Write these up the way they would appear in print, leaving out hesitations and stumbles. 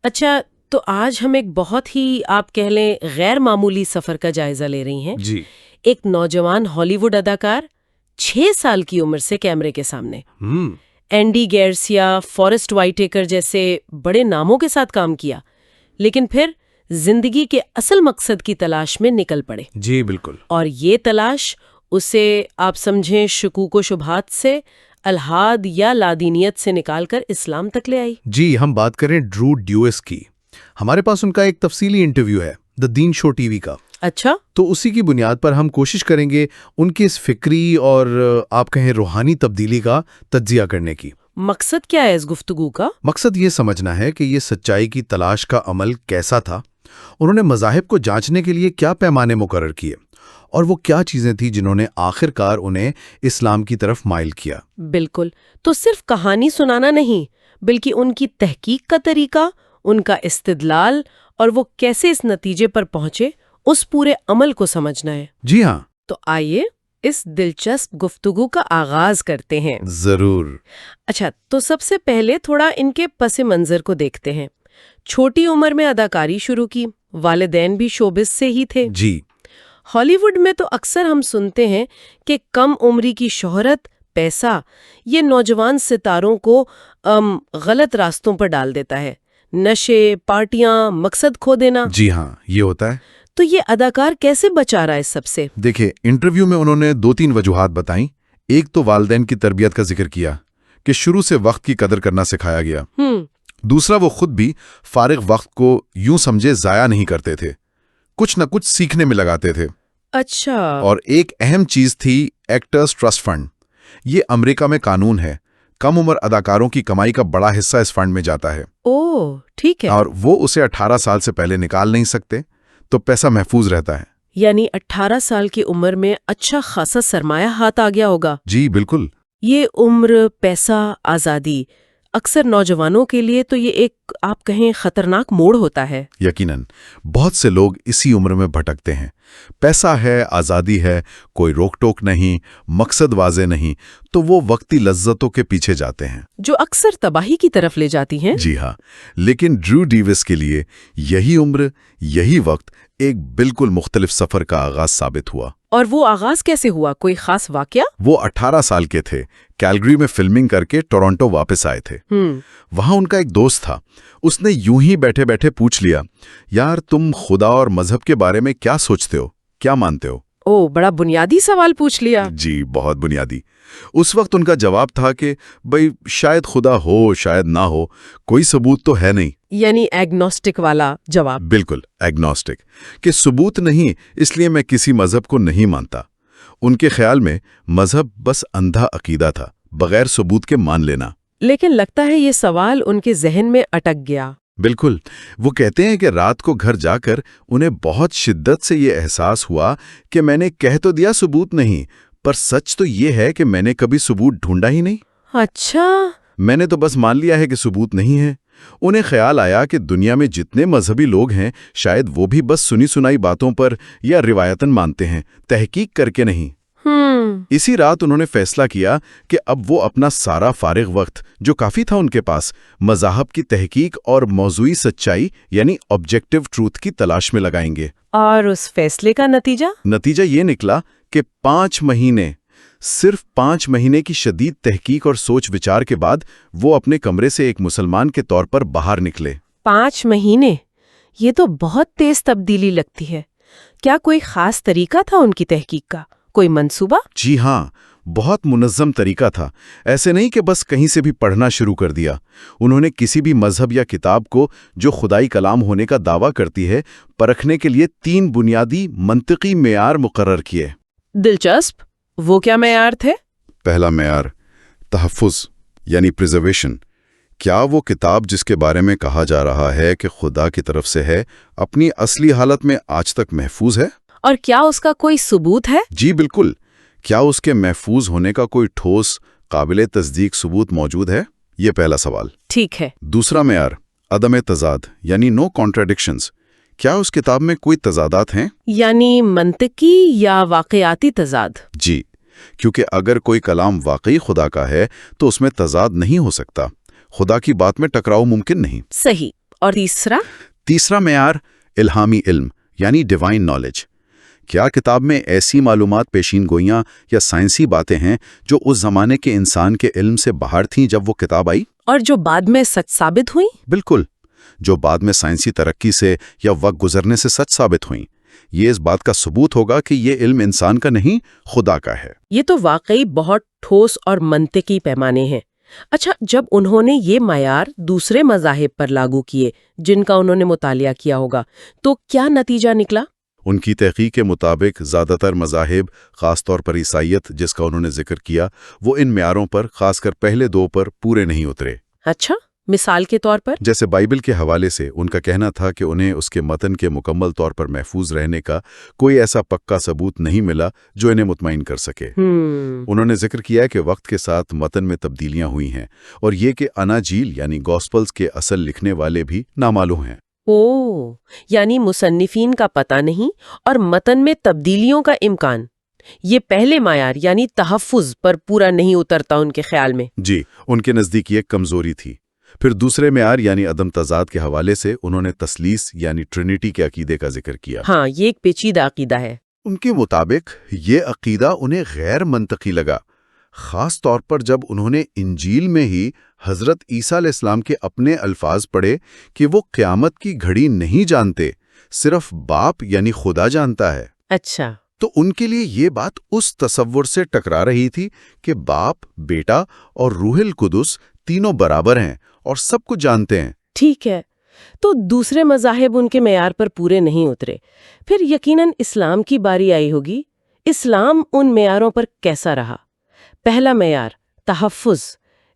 اچھا، تو آج ہم ایک بہت ہی آپ کہہ لیں غیر معمولی سفر کا جائزہ لے رہی ہیں. جی. ایک نوجوان ہالی ووڈ اداکار 6 سال کی عمر سے کیمرے کے سامنے. اینڈی گیرسیا، فارسٹ وائٹیکر جیسے بڑے ناموں کے ساتھ کام کیا، لیکن پھر زندگی کے اصل مقصد کی تلاش میں نکل پڑے. جی بالکل. اور یہ تلاش اسے آپ سمجھیں شکوک و شبہات سے، الحاد یا لادینیت سے نکال کر اسلام تک لے آئی. جی، ہم بات کریں ڈرو ڈیویس کی. ہمارے پاس ان کا ایک تفصیلی انٹرویو ہے دی دین شو ٹی وی کا. اچھا. تو اسی کی بنیاد پر ہم کوشش کریں گے ان کی اس فکری اور آپ کہیں روحانی تبدیلی کا تجزیہ کرنے کی. مقصد کیا ہے اس گفتگو کا؟ مقصد یہ سمجھنا ہے کہ یہ سچائی کی تلاش کا عمل کیسا تھا، انہوں نے مذاہب کو جانچنے کے لیے کیا پیمانے مقرر کیے، اور وہ کیا چیزیں تھیں جنہوں نے آخر کار انہیں اسلام کی طرف مائل کیا. بالکل. تو صرف کہانی سنانا نہیں، بلکہ ان کی تحقیق کا طریقہ، ان کا استدلال، اور وہ کیسے اس نتیجے پر پہنچے، اس پورے عمل کو سمجھنا ہے. جی ہاں. تو آئیے اس دلچسپ گفتگو کا آغاز کرتے ہیں. ضرور. اچھا، تو سب سے پہلے تھوڑا ان کے پس منظر کو دیکھتے ہیں. چھوٹی عمر میں اداکاری شروع کی، والدین بھی شوبز سے ہی تھے. جی. ہالی ووڈ میں تو اکثر ہم سنتے ہیں کہ کم عمری کی شہرت، پیسہ، یہ نوجوان ستاروں کو غلط راستوں پر ڈال دیتا ہے. نشے، پارٹیاں، مقصد کھو دینا. جی ہاں، یہ ہوتا ہے. تو یہ اداکار کیسے بچا رہا ہے اس سب سے؟ دیکھیں، انٹرویو میں انہوں نے 2-3 وجوہات بتائیں. ایک تو والدین کی تربیت کا ذکر کیا کہ شروع سے وقت کی قدر کرنا سکھایا گیا. دوسرا، وہ خود بھی فارغ وقت کو یوں سمجھے ضائع نہیں کرتے تھے، کچھ نہ کچھ سیکھنے میں لگاتے تھے. اچھا. اور ایک اہم چیز تھی ایکٹرز ٹرسٹ فنڈ. یہ امریکہ میں قانون ہے، کم عمر اداکاروں کی کمائی کا بڑا حصہ اس فنڈ میں جاتا ہے. اوہ، ٹھیک ہے. اور وہ اسے 18 سال سے پہلے نکال نہیں سکتے، تو پیسہ محفوظ رہتا ہے. یعنی 18 سال کی عمر میں اچھا خاصا سرمایہ ہاتھ آ گیا ہوگا. جی بالکل. یہ عمر، پیسہ، آزادی، اکثر نوجوانوں کے لیے تو یہ ایک آپ کہیں خطرناک موڑ ہوتا ہے. یقیناً بہت سے لوگ اسی عمر میں بھٹکتے ہیں. پیسہ ہے، آزادی ہے، کوئی روک ٹوک نہیں، مقصد واضح نہیں، تو وہ وقتی لذتوں کے پیچھے جاتے ہیں جو اکثر تباہی کی طرف لے جاتی ہیں. جی ہاں. لیکن ڈرو ڈیویس کے لیے یہی عمر، یہی وقت ایک بالکل مختلف سفر کا آغاز ثابت ہوا. اور وہ آغاز کیسے ہوا؟ کوئی خاص واقعہ؟ وہ 18 سال کے تھے، کیلگری میں فلمنگ کر کے ٹورنٹو واپس آئے تھے. وہاں ان کا ایک دوست تھا. اس نے یوں ہی بیٹھے بیٹھے پوچھ لیا، یار تم خدا اور مذہب کے بارے میں کیا سوچتے ہو، کیا مانتے ہو؟ او، بڑا بنیادی سوال پوچھ لیا. جی بہت بنیادی. اس وقت ان کا جواب تھا کہ بھئی شاید خدا ہو، شاید نہ ہو، کوئی ثبوت تو ہے نہیں. یعنی ایگنوسٹک والا جواب. بالکل ایگنوسٹک، کہ ثبوت نہیں، اس لیے میں کسی مذہب کو نہیں مانتا. ان کے خیال میں مذہب بس اندھا عقیدہ تھا، بغیر ثبوت کے مان لینا. لیکن لگتا ہے یہ سوال ان کے ذہن میں اٹک گیا. بالکل. وہ کہتے ہیں کہ رات کو گھر جا کر انہیں بہت شدت سے یہ احساس ہوا کہ میں نے کہہ تو دیا ثبوت نہیں، پر سچ تو یہ ہے کہ میں نے کبھی ثبوت ڈھونڈا ہی نہیں. اچھا. میں نے تو بس مان لیا ہے کہ ثبوت نہیں ہے. انہیں خیال آیا کہ دنیا میں جتنے مذہبی لوگ ہیں شاید وہ بھی بس سنی سنائی باتوں پر یا روایتاً مانتے ہیں، تحقیق کر کے نہیں. اسی رات انہوں نے فیصلہ کیا کہ اب وہ اپنا سارا فارغ وقت، جو کافی تھا ان کے پاس، مذاہب کی تحقیق اور موضوعی سچائی یعنی آبجیکٹیو ٹروتھ کی تلاش میں لگائیں گے. اور اس فیصلے کا نتیجہ یہ نکلا کہ 5 مہینے، صرف 5 مہینے کی شدید تحقیق اور سوچ وچار کے بعد وہ اپنے کمرے سے ایک مسلمان کے طور پر باہر نکلے. 5 مہینے، یہ تو بہت تیز تبدیلی لگتی ہے. کیا کوئی خاص طریقہ تھا ان کی تحقیق کا، کوئی منصوبہ؟ جی ہاں، بہت منظم طریقہ تھا. ایسے نہیں کہ بس کہیں سے بھی پڑھنا شروع کر دیا. انہوں نے کسی بھی مذہب یا کتاب کو جو خدائی کلام ہونے کا دعویٰ کرتی ہے، پرکھنے کے لیے 3 بنیادی منطقی معیار مقرر کیے. دلچسپ. وہ کیا معیار تھے؟ پہلا معیار تحفظ یعنی پریزرویشن. کیا وہ کتاب جس کے بارے میں کہا جا رہا ہے کہ خدا کی طرف سے ہے، اپنی اصلی حالت میں آج تک محفوظ ہے؟ اور کیا اس کا کوئی ثبوت ہے؟ جی بالکل. کیا اس کے محفوظ ہونے کا کوئی ٹھوس، قابل تصدیق ثبوت موجود ہے؟ یہ پہلا سوال. ٹھیک ہے. دوسرا معیار عدم تضاد یعنی نو کانٹراڈکشنز. کیا اس کتاب میں کوئی تضادات ہیں؟ یعنی منطقی یا واقعاتی تضاد؟ جی، کیونکہ اگر کوئی کلام واقعی خدا کا ہے تو اس میں تضاد نہیں ہو سکتا. خدا کی بات میں ٹکراؤ ممکن نہیں. صحیح. اور تیسرا معیار الہامی علم یعنی ڈیوائن نالج۔ کیا کتاب میں ایسی معلومات پیشین گوئیاں یا سائنسی باتیں ہیں جو اس زمانے کے انسان کے علم سے باہر تھیں جب وہ کتاب آئی؟ اور جو بعد میں سچ ثابت ہوئی؟ بالکل، جو بعد میں سائنسی ترقی سے یا وقت گزرنے سے سچ ثابت ہوئیں۔ یہ اس بات کا ثبوت ہوگا کہ یہ علم انسان کا نہیں، خدا کا ہے۔ یہ تو واقعی بہت ٹھوس اور منطقی پیمانے ہیں۔ اچھا، جب انہوں نے یہ معیار دوسرے مذاہب پر لاگو کیے جن کا انہوں نے مطالعہ کیا ہوگا تو کیا نتیجہ نکلا؟ ان کی تحقیق کے مطابق زیادہ تر مذاہب، خاص طور پر عیسائیت جس کا انہوں نے ذکر کیا، وہ ان معیاروں پر، خاص کر پہلے دو پر پورے نہیں اترے۔ اچھا، مثال کے طور پر؟ جیسے بائبل کے حوالے سے ان کا کہنا تھا کہ انہیں اس کے متن کے مکمل طور پر محفوظ رہنے کا کوئی ایسا پکا ثبوت نہیں ملا جو انہیں مطمئن کر سکے۔ انہوں نے ذکر کیا کہ وقت کے ساتھ متن میں تبدیلیاں ہوئی ہیں، اور یہ کہ اناجیل یعنی گوسپلز کے اصل لکھنے والے بھی نامعلوم ہیں۔ یعنی مصنفین کا پتہ نہیں اور متن میں تبدیلیوں کا امکان۔ یہ پہلے معیار یعنی تحفظ پر پورا نہیں اترتا ان کے خیال میں۔ جی، ان کے نزدیک یہ کمزوری تھی۔ پھر دوسرے معیار یعنی عدم تضاد کے حوالے سے انہوں نے تثلیث یعنی ٹرینٹی کے عقیدے کا ذکر کیا۔ ہاں، یہ ایک پیچیدہ عقیدہ ہے۔ ان کے مطابق یہ عقیدہ انہیں غیر منطقی لگا، خاص طور پر جب انہوں نے انجیل میں ہی حضرت عیسیٰ علیہ السلام کے اپنے الفاظ پڑھے کہ وہ قیامت کی گھڑی نہیں جانتے، صرف باپ یعنی خدا جانتا ہے۔ اچھا، تو ان کے لیے یہ بات اس تصور سے ٹکرا رہی تھی کہ باپ، بیٹا اور روح القدس تینوں برابر ہیں اور سب کچھ جانتے ہیں۔ ٹھیک ہے، تو دوسرے مذاہب ان کے معیار پر پورے نہیں اترے، پھر یقیناً اسلام کی باری آئی ہوگی۔ اسلام ان معیاروں پر کیسا رہا؟ پہلا معیار تحفظ،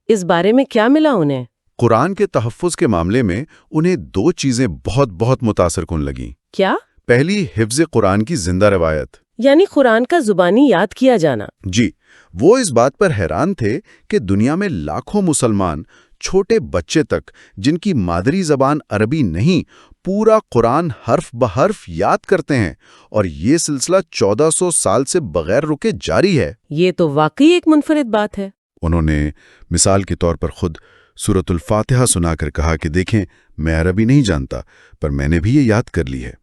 اس بارے میں کیا ملا انہیں؟ قرآن کے تحفظ کے معاملے میں انہیں دو چیزیں بہت متاثر کن لگیں۔ کیا؟ پہلی، حفظ قرآن کی زندہ روایت، یعنی قرآن کا زبانی یاد کیا جانا۔ جی، وہ اس بات پر حیران تھے کہ دنیا میں لاکھوں مسلمان، چھوٹے بچے تک جن کی مادری زبان عربی نہیں، پورا قرآن حرف بحرف یاد کرتے ہیں، اور یہ سلسلہ 1400 سال سے بغیر رکے جاری ہے۔ یہ تو واقعی ایک منفرد بات ہے۔ انہوں نے مثال کے طور پر خود سورۃ الفاتحہ سنا کر کہا کہ دیکھیں، میں عربی نہیں جانتا، پر میں نے بھی یہ یاد کر لی ہے۔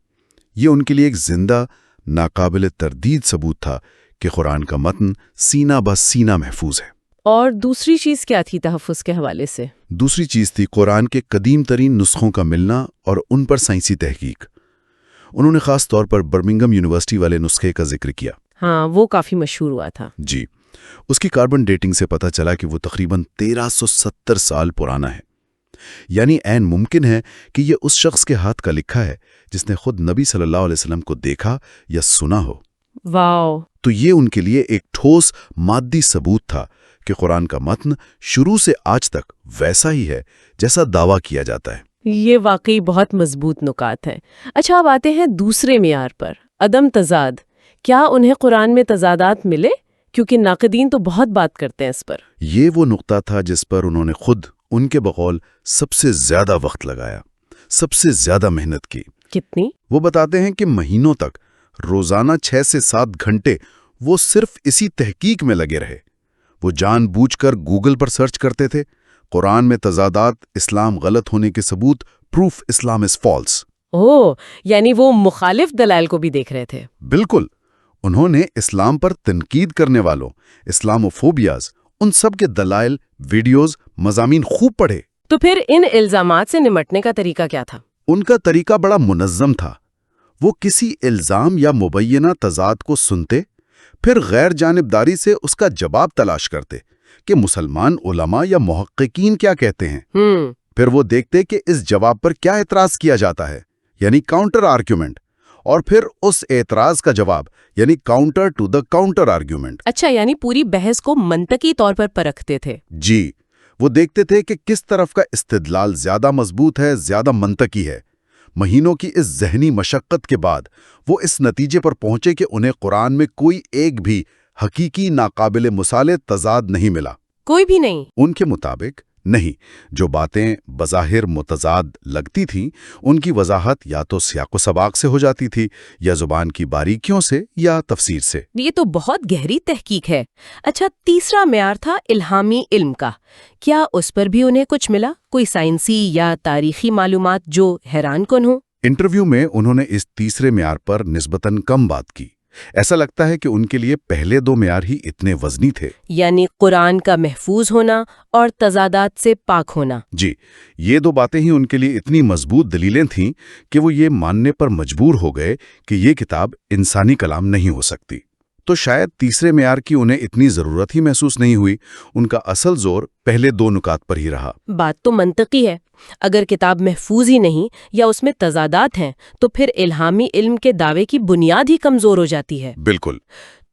یہ ان کے لیے ایک زندہ، ناقابل تردید ثبوت تھا کہ قرآن کا متن سینہ بہ سینہ محفوظ ہے۔ اور دوسری چیز کیا تھی تحفظ کے حوالے سے؟ دوسری چیز تھی قرآن کے قدیم ترین نسخوں کا ملنا اور ان پر سائنسی تحقیق۔ انہوں نے خاص طور پر برمنگھم یونیورسٹی والے نسخے کا ذکر کیا۔ ہاں، وہ کافی مشہور ہوا تھا۔ جی، اس کی کاربن ڈیٹنگ سے پتہ چلا کہ وہ تقریباً 1370 سال پرانا ہے۔ یعنی عین ممکن ہے کہ یہ اس شخص کے ہاتھ کا لکھا ہے جس نے خود نبی صلی اللہ علیہ وسلم کو دیکھا یا سنا ہو۔ واو! تو یہ ان کے لیے ایک ٹھوس مادی ثبوت تھا کہ قرآن کا متن شروع سے آج تک ویسا ہی ہے جیسا دعویٰ کیا جاتا ہے۔ یہ واقعی بہت مضبوط نکات ہیں۔ اچھا، اب آتے ہیں دوسرے معیار پر، عدم تضاد۔ کیا انہیں قرآن میں تضادات ملے؟ کیونکہ ناقدین تو بہت بات کرتے ہیں اس پر۔ یہ وہ نقطہ تھا جس پر انہوں نے خود ان کے بقول سب سے زیادہ وقت لگایا، سب سے زیادہ محنت کی۔ کتنی؟ وہ بتاتے ہیں کہ مہینوں تک، روزانہ 6 سے 7 گھنٹے وہ صرف اسی تحقیق میں لگے رہے۔ وہ جان بوجھ کر گوگل پر سرچ کرتے تھے، قرآن میں تضادات، اسلام غلط ہونے کے ثبوت، پروف اسلام از فالس۔ یعنی وہ مخالف دلائل کو بھی دیکھ رہے تھے۔ بالکل، انہوں نے اسلام پر تنقید کرنے والوں، اسلاموفوبیاز، ان سب کے دلائل، ویڈیوز، مضامین خوب پڑھے۔ تو پھر ان الزامات سے نمٹنے کا طریقہ کیا تھا؟ ان کا طریقہ بڑا منظم تھا۔ وہ کسی الزام یا مبینہ تضاد کو سنتے، پھر غیر جانبداری سے اس کا جواب تلاش کرتے کہ مسلمان علماء یا محققین کیا کہتے ہیں۔ پھر وہ دیکھتے کہ اس جواب پر کیا اعتراض کیا جاتا ہے، یعنی کاؤنٹر آرگیومنٹ، اور پھر اس اعتراض کا جواب، یعنی counter to the counter argument. اچھا، یعنی پوری بحث کو منطقی طور پر پرکھتے تھے۔ جی، وہ دیکھتے تھے کہ کس طرف کا استدلال زیادہ مضبوط ہے، زیادہ منطقی ہے۔ مہینوں کی اس ذہنی مشقت کے بعد وہ اس نتیجے پر پہنچے کہ انہیں قرآن میں کوئی ایک بھی حقیقی ناقابل مثال تضاد نہیں ملا۔ کوئی بھی نہیں؟ ان کے مطابق نہیں، جو باتیں بظاہر متضاد لگتی تھیں ان کی وضاحت یا تو سیاق و سباق سے ہو جاتی تھی یا زبان کی باریکیوں سے یا تفسیر سے۔ یہ تو بہت گہری تحقیق ہے۔ اچھا، تیسرا معیار تھا الہامی علم کا۔ کیا اس پر بھی انہیں کچھ ملا؟ کوئی سائنسی یا تاریخی معلومات جو حیران کن ہوں؟ انٹرویو میں انہوں نے اس تیسرے معیار پر نسبتاً کم بات کی۔ ایسا لگتا ہے کہ ان کے لیے پہلے دو معیار ہی اتنے وزنی تھے، یعنی قرآن کا محفوظ ہونا اور تضادات سے پاک ہونا۔ جی، یہ دو باتیں ہی ان کے لیے اتنی مضبوط دلیلیں تھیں کہ وہ یہ ماننے پر مجبور ہو گئے کہ یہ کتاب انسانی کلام نہیں ہو سکتی۔ تو شاید تیسرے معیار کی انہیں اتنی ضرورت ہی محسوس نہیں ہوئی، ان کا اصل زور پہلے دو نکات پر ہی رہا۔ بات تو منطقی ہے۔ اگر کتاب محفوظ ہی نہیں یا اس میں تضادات ہیں تو پھر الہامی علم کے دعوے کی بنیاد ہی کمزور ہو جاتی ہے۔ بالکل۔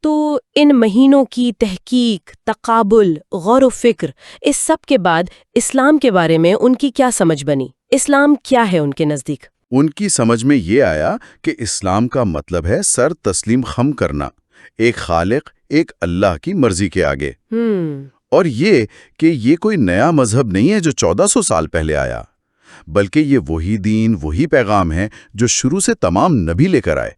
تو ان مہینوں کی تحقیق، تقابل، غور و فکر، اس سب کے بعد اسلام کے بارے میں ان کی کیا سمجھ بنی؟ اسلام کیا ہے ان کے نزدیک؟ ان کی سمجھ میں یہ آیا کہ اسلام کا مطلب ہے سر تسلیم خم کرنا، ایک خالق، ایک اللہ کی مرضی کے آگے۔ اور یہ کہ یہ کوئی نیا مذہب نہیں ہے جو 1400 سال پہلے آیا، بلکہ یہ وہی دین، وہی پیغام ہے جو شروع سے تمام نبی لے کر آئے،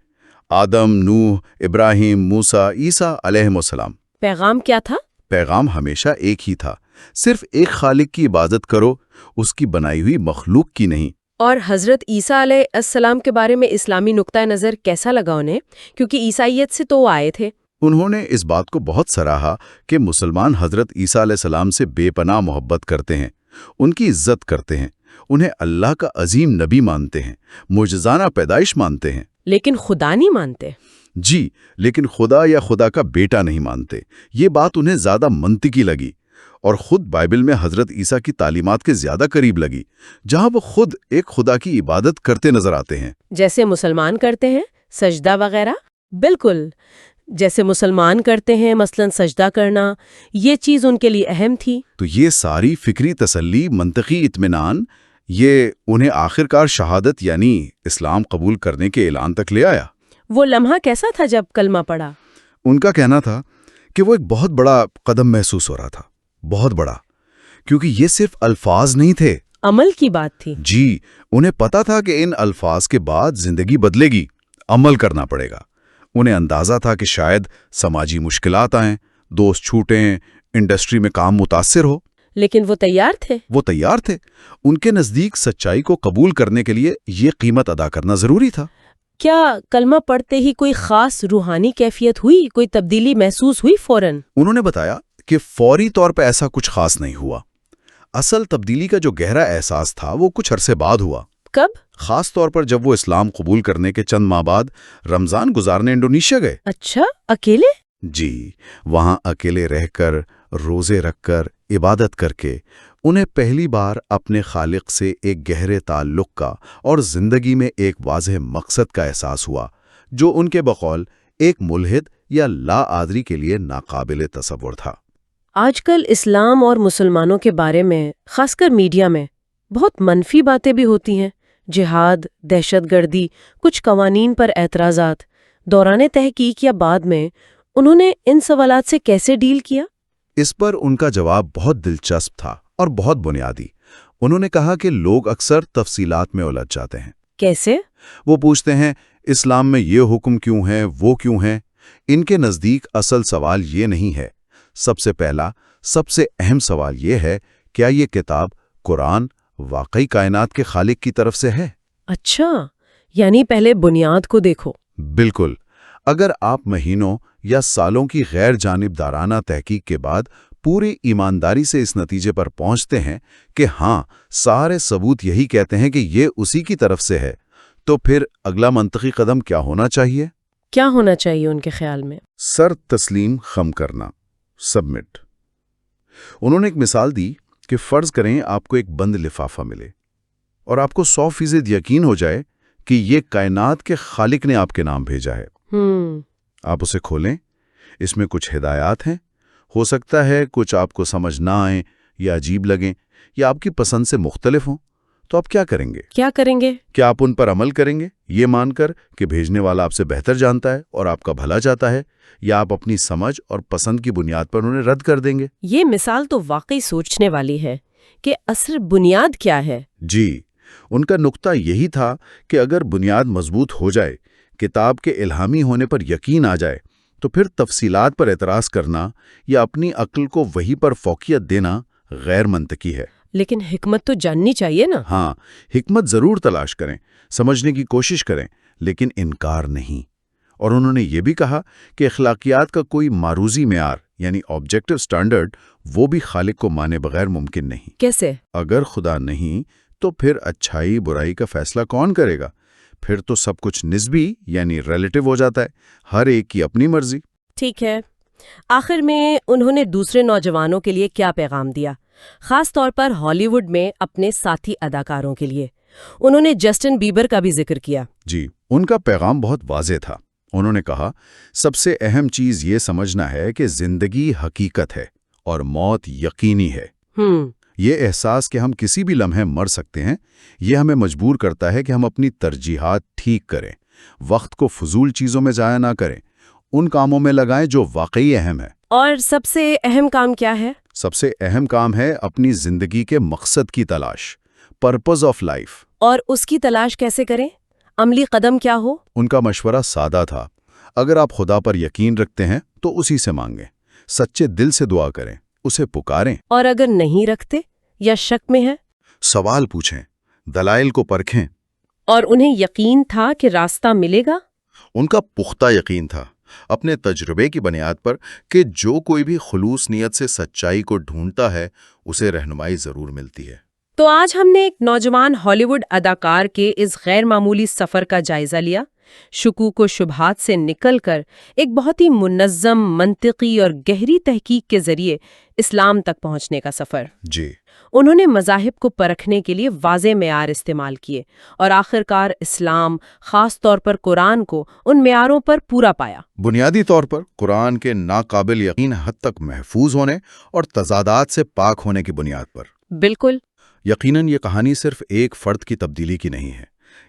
آدم، نوح، ابراہیم، موسیٰ، عیسیٰ علیہم السلام۔ پیغام کیا تھا؟ پیغام ہمیشہ ایک ہی تھا، صرف ایک خالق کی عبادت کرو، اس کی بنائی ہوئی مخلوق کی نہیں۔ اور حضرت عیسیٰ علیہ السلام کے بارے میں اسلامی نقطۂ نظر کیسا لگا انہیں؟ کیونکہ عیسائیت سے تو وہ آئے تھے۔ انہوں نے اس بات کو بہت سراہا کہ مسلمان حضرت عیسیٰ علیہ السلام سے بے پناہ محبت کرتے ہیں، ان کی عزت کرتے ہیں، انہیں اللہ کا عظیم نبی مانتے ہیں، معجزانہ پیدائش مانتے ہیں۔ لیکن خدا نہیں مانتے۔ جی، لیکن خدا یا خدا کا بیٹا نہیں مانتے۔ یہ بات انہیں زیادہ منطقی لگی اور خود بائبل میں حضرت عیسیٰ کی تعلیمات کے زیادہ قریب لگی، جہاں وہ خود ایک خدا کی عبادت کرتے نظر آتے ہیں۔ جیسے مسلمان کرتے ہیں سجدہ وغیرہ؟ بالکل، جیسے مسلمان کرتے ہیں مثلاً سجدہ کرنا، یہ چیز ان کے لیے اہم تھی۔ تو یہ ساری فکری تسلی، منطقی اطمینان، یہ انہیں آخرکار شہادت یعنی اسلام قبول کرنے کے اعلان تک لے آیا۔ وہ لمحہ کیسا تھا جب کلمہ پڑھا؟ ان کا کہنا تھا کہ وہ ایک بہت بڑا قدم محسوس ہو رہا تھا، بہت بڑا، کیونکہ یہ صرف الفاظ نہیں تھے، عمل کی بات تھی۔ جی، انہیں پتا تھا کہ ان الفاظ کے بعد زندگی بدلے گی، عمل کرنا پڑے گا۔ انہیں اندازہ تھا کہ شاید سماجی مشکلات آئیں، دوست چھوٹیں، انڈسٹری میں کام متاثر ہو، لیکن وہ تیار تھے۔ وہ تیار تھے۔ ان کے نزدیک سچائی کو قبول کرنے کے لیے یہ قیمت ادا کرنا ضروری تھا۔ کیا کلمہ پڑھتے ہی کوئی خاص روحانی کیفیت ہوئی، کوئی تبدیلی محسوس ہوئی فوراً؟ انہوں نے بتایا کہ فوری طور پہ ایسا کچھ خاص نہیں ہوا۔ اصل تبدیلی کا جو گہرا احساس تھا وہ کچھ عرصے بعد ہوا۔ کب؟ خاص طور پر جب وہ اسلام قبول کرنے کے چند ماہ بعد رمضان گزارنے انڈونیشیا گئے۔ اچھا، اکیلے؟ جی، وہاں اکیلے رہ کر، روزے رکھ کر، عبادت کر کے انہیں پہلی بار اپنے خالق سے ایک گہرے تعلق کا اور زندگی میں ایک واضح مقصد کا احساس ہوا، جو ان کے بقول ایک ملحد یا لا آدری کے لیے ناقابل تصور تھا۔ آج کل اسلام اور مسلمانوں کے بارے میں خاص کر میڈیا میں بہت منفی باتیں بھی ہوتی ہیں، جہاد، دہشت گردی، کچھ قوانین پر اعتراضات۔ دوران تحقیق یا بعد میں انہوں نے ان سوالات سے کیسے ڈیل کیا؟ اس پر ان کا جواب بہت دلچسپ تھا اور بہت بنیادی۔ انہوں نے کہا کہ لوگ اکثر تفصیلات میں الجھ جاتے ہیں۔ کیسے؟ وہ پوچھتے ہیں اسلام میں یہ حکم کیوں ہے، وہ کیوں ہے۔ ان کے نزدیک اصل سوال یہ نہیں ہے۔ سب سے پہلا، سب سے اہم سوال یہ ہے، کیا یہ کتاب قرآن واقعی کائنات کے خالق کی طرف سے ہے؟ اچھا، یعنی پہلے بنیاد کو دیکھو۔ بالکل۔ اگر آپ مہینوں یا سالوں کی غیر جانبدارانہ تحقیق کے بعد پوری ایمانداری سے اس نتیجے پر پہنچتے ہیں کہ ہاں، سارے ثبوت یہی کہتے ہیں کہ یہ اسی کی طرف سے ہے، تو پھر اگلا منطقی قدم کیا ہونا چاہیے؟ کیا ہونا چاہیے ان کے خیال میں؟ سر تسلیم خم کرنا، سبمٹ۔ انہوں نے ایک مثال دی کہ فرض کریں آپ کو ایک بند لفافہ ملے اور آپ کو 100% یقین ہو جائے کہ یہ کائنات کے خالق نے آپ کے نام بھیجا ہے۔ آپ اسے کھولیں، اس میں کچھ ہدایات ہیں، ہو سکتا ہے کچھ آپ کو سمجھ نہ آئیں یا عجیب لگیں یا آپ کی پسند سے مختلف ہوں، تو آپ کیا کریں گے؟ کیا آپ ان پر عمل کریں گے یہ مان کر کہ بھیجنے والا آپ سے بہتر جانتا ہے اور آپ کا بھلا چاہتا ہے، یا آپ اپنی سمجھ اور پسند کی بنیاد پر انہیں رد کر دیں گے؟ یہ مثال تو واقعی سوچنے والی ہے۔ کہ اصل بنیاد کیا ہے؟ جی، ان کا نقطہ یہی تھا کہ اگر بنیاد مضبوط ہو جائے، کتاب کے الہامی ہونے پر یقین آ جائے، تو پھر تفصیلات پر اعتراض کرنا یا اپنی عقل کو وہی پر فوقیت دینا غیر منطقی ہے۔ لیکن حکمت تو جاننی چاہیے نا۔ ہاں، حکمت ضرور تلاش کریں، سمجھنے کی کوشش کریں، لیکن انکار نہیں۔ اور انہوں نے یہ بھی کہا کہ اخلاقیات کا کوئی معروضی معیار یعنی آبجیکٹو سٹینڈرڈ وہ بھی خالق کو مانے بغیر ممکن نہیں۔ کیسے؟ اگر خدا نہیں تو پھر اچھائی برائی کا فیصلہ کون کرے گا؟ پھر تو سب کچھ نسبی یعنی ریلیٹو ہو جاتا ہے، ہر ایک کی اپنی مرضی۔ ٹھیک ہے، آخر میں انہوں نے دوسرے نوجوانوں کے لیے کیا پیغام دیا، خاص طور پر ہالی ووڈ میں اپنے ساتھی اداکاروں کے لیے؟ انہوں نے جسٹن بیبر کا بھی ذکر کیا۔ جی، ان کا پیغام بہت واضح تھا۔ انہوں نے کہا، سب سے اہم چیز یہ سمجھنا ہے کہ زندگی حقیقت ہے اور موت یقینی ہے۔ یہ احساس کہ ہم کسی بھی لمحے مر سکتے ہیں، یہ ہمیں مجبور کرتا ہے کہ ہم اپنی ترجیحات ٹھیک کریں، وقت کو فضول چیزوں میں ضائع نہ کریں، ان کاموں میں لگائیں جو واقعی اہم ہے۔ اور سب سے اہم کام کیا ہے؟ سب سے اہم کام ہے اپنی زندگی کے مقصد کی تلاش، پرپز آف لائف۔ اور اس کی تلاش کیسے کریں؟ عملی قدم کیا ہو؟ ان کا مشورہ سادہ تھا، اگر آپ خدا پر یقین رکھتے ہیں تو اسی سے مانگیں، سچے دل سے دعا کریں، اسے پکاریں۔ اور اگر نہیں رکھتے یا شک میں ہیں؟ سوال پوچھیں، دلائل کو پرکھیں۔ اور انہیں یقین تھا کہ راستہ ملے گا؟ ان کا پختہ یقین تھا، اپنے تجربے کی بنیاد پر، کہ جو کوئی بھی خلوص نیت سے سچائی کو ڈھونڈتا ہے اسے رہنمائی ضرور ملتی ہے۔ تو آج ہم نے ایک نوجوان ہالی ووڈ اداکار کے اس غیر معمولی سفر کا جائزہ لیا، شکوک و شبہات سے نکل کر ایک بہت ہی منظم، منطقی اور گہری تحقیق کے ذریعے اسلام تک پہنچنے کا سفر۔ جی، انہوں نے مذاہب کو پرکھنے کے لیے واضح معیار استعمال کیے اور آخرکار اسلام، خاص طور پر قرآن کو ان معیاروں پر پورا پایا۔ بنیادی طور پر قرآن کے ناقابل یقین حد تک محفوظ ہونے اور تضادات سے پاک ہونے کی بنیاد پر۔ بالکل۔ یقیناً یہ کہانی صرف ایک فرد کی تبدیلی کی نہیں ہے،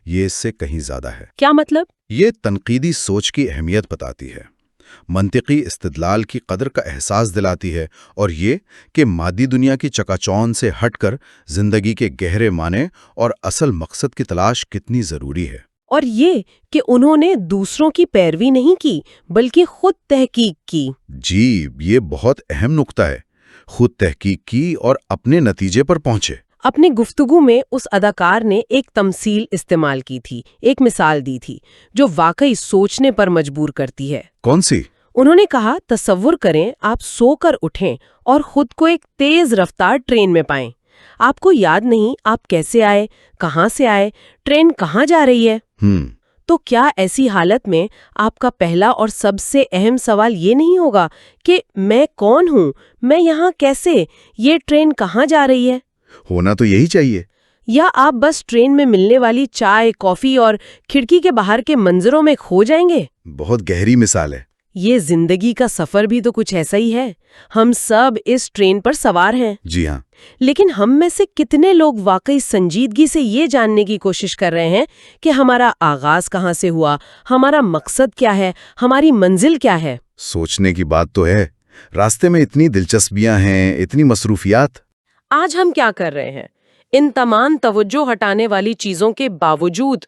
یہ اس سے کہیں زیادہ ہے۔ کیا مطلب؟ یہ تنقیدی سوچ کی اہمیت بتاتی ہے، منطقی استدلال کی قدر کا احساس دلاتی ہے، اور یہ کہ مادی دنیا کی چکا چوند سے ہٹ کر زندگی کے گہرے معنی اور اصل مقصد کی تلاش کتنی ضروری ہے۔ اور یہ کہ انہوں نے دوسروں کی پیروی نہیں کی بلکہ خود تحقیق کی۔ جی، یہ بہت اہم نقطہ ہے، خود تحقیق کی اور اپنے نتیجے پر پہنچے۔ اپنی گفتگو میں اس اداکار نے ایک تمثیل استعمال کی تھی، ایک مثال دی تھی جو واقعی سوچنے پر مجبور کرتی ہے۔ کون سی؟ انہوں نے کہا، تصور کریں آپ سو کر اٹھیں اور خود کو ایک تیز رفتار ٹرین میں پائیں۔ آپ کو یاد نہیں آپ کیسے آئے، کہاں سے آئے، ٹرین کہاں جا رہی ہے۔ تو کیا ایسی حالت میں آپ کا پہلا اور سب سے اہم سوال یہ نہیں ہوگا کہ میں کون ہوں، میں یہاں کیسے، یہ ٹرین کہاں جا رہی ہے؟ ہونا تو یہی چاہیے۔ یا آپ بس ٹرین میں ملنے والی چائے، کافی اور کھڑکی کے باہر کے منظروں میں کھو جائیں گے؟ بہت گہری مثال ہے۔ یہ زندگی کا سفر بھی تو کچھ ایسا ہی ہے، ہم سب اس ٹرین پر سوار ہیں۔ جی ہاں۔ لیکن ہم میں سے کتنے لوگ واقعی سنجیدگی سے یہ جاننے کی کوشش کر رہے ہیں کہ ہمارا آغاز کہاں سے ہوا، ہمارا مقصد کیا ہے، ہماری منزل کیا ہے؟ سوچنے کی بات تو ہے، راستے میں اتنی دلچسپیاں ہیں، اتنی مصروفیات۔ آج ہم کیا کر رہے ہیں ان تمام توجہ ہٹانے والی چیزوں کے باوجود؟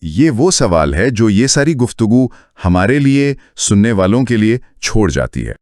یہ وہ سوال ہے جو یہ ساری گفتگو ہمارے لیے، سننے والوں کے لیے چھوڑ جاتی ہے۔